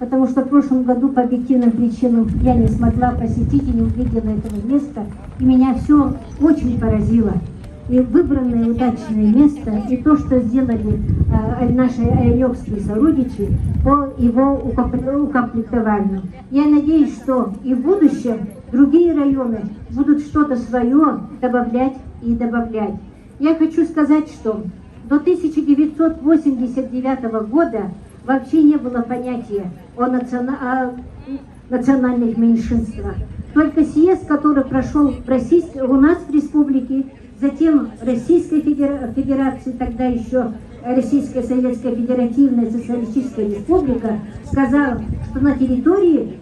потому что в прошлом году по объективным причинам я не смогла посетить и не увидела этого места. И меня все очень поразило. И выбранное удачное место, и то, что сделали наши айонёвские сородичи по его укомплектованию. Я надеюсь, что и в будущем другие районы будут что-то свое добавлять и добавлять. Я хочу сказать, что до 1989 года вообще не было понятия о национальных меньшинствах. Только съезд, который прошел у нас в республике, затем Российской Федерации, тогда еще Российская Советская Федеративная Социалистическая Республика, сказал, что на территории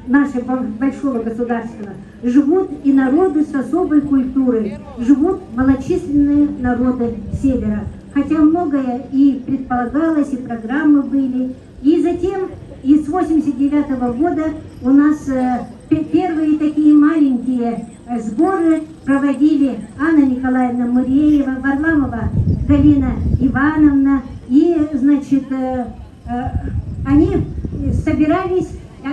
нашего большого государства живут и народы с особой культурой, живут малочисленные народы Севера. Хотя многое и предполагалось, и программы были. И затем, и с 1989 года у нас первые такие маленькие сборы проводили Анна Николаевна Муреева, Варламова Галина Ивановна. И, значит, они собирались,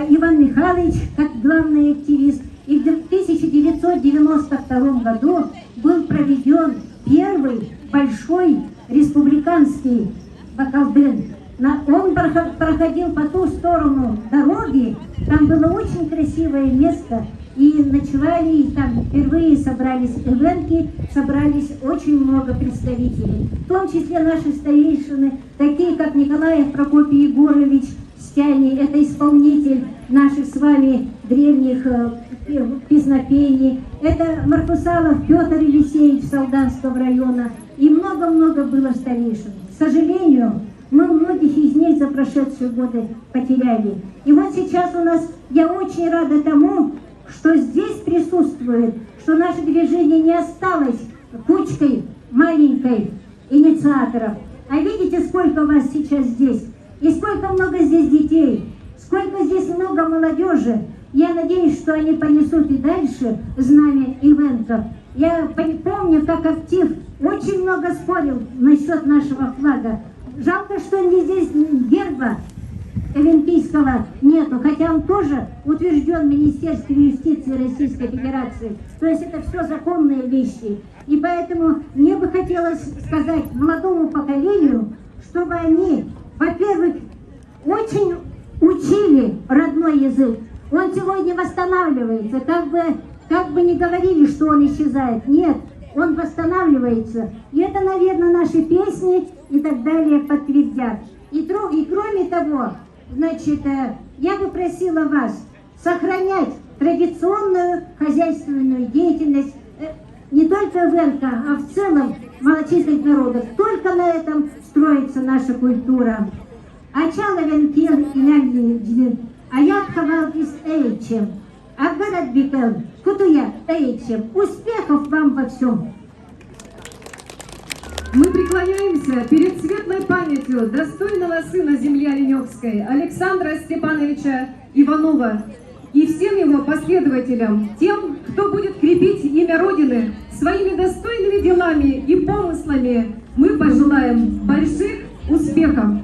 Иван Михайлович, как главный активист. И в 1992 году был проведен первый большой республиканский бакалдын. Он проходил по ту сторону дороги, там было очень красивое место, и ночевали, и там впервые собрались ивенки, собрались очень много представителей, в том числе наши старейшины, такие как Николаев Прокопий Егорович Стяни, это исполнитель наших с вами древних песнопений, это Маркусалов Петр Елисеевич Солданского района, и много-много было старейшин. К сожалению, мы многих из них за прошедшие годы потеряли. И вот сейчас у нас, я очень рада тому, что здесь присутствует, что наше движение не осталось кучкой маленькой инициаторов. А видите, сколько вас сейчас здесь? И сколько много здесь детей, сколько здесь много молодежи. Я надеюсь, что они понесут и дальше знамя ивентов. Я помню, как актив очень много спорил насчет нашего флага. Жалко, что здесь герба олимпийского нету, хотя он тоже утвержден в Министерстве юстиции Российской Федерации. То есть это все законные вещи. И поэтому мне бы хотелось сказать молодому поколению, чтобы они, во-первых, очень учили родной язык. Он сегодня восстанавливается, как бы не говорили, что он исчезает. Нет, он восстанавливается. И это, наверное, наши песни и так далее подтвердят. И кроме того, значит, я бы просила вас сохранять традиционную хозяйственную деятельность не только в НК, а в целом малочисленных народов. Только на этом строится наша культура. Ачаловенкин и нягнин, аят хавалкис эйчем, агарат бикел, кутуя эйчем. Успехов вам во всем! Мы преклоняемся перед светлой памятью достойного сына земли Оленевской Александра Степановича Иванова и всем его последователям, тем, кто будет крепить имя Родины своими достойными делами и помыслами. Мы пожелаем больших успехов!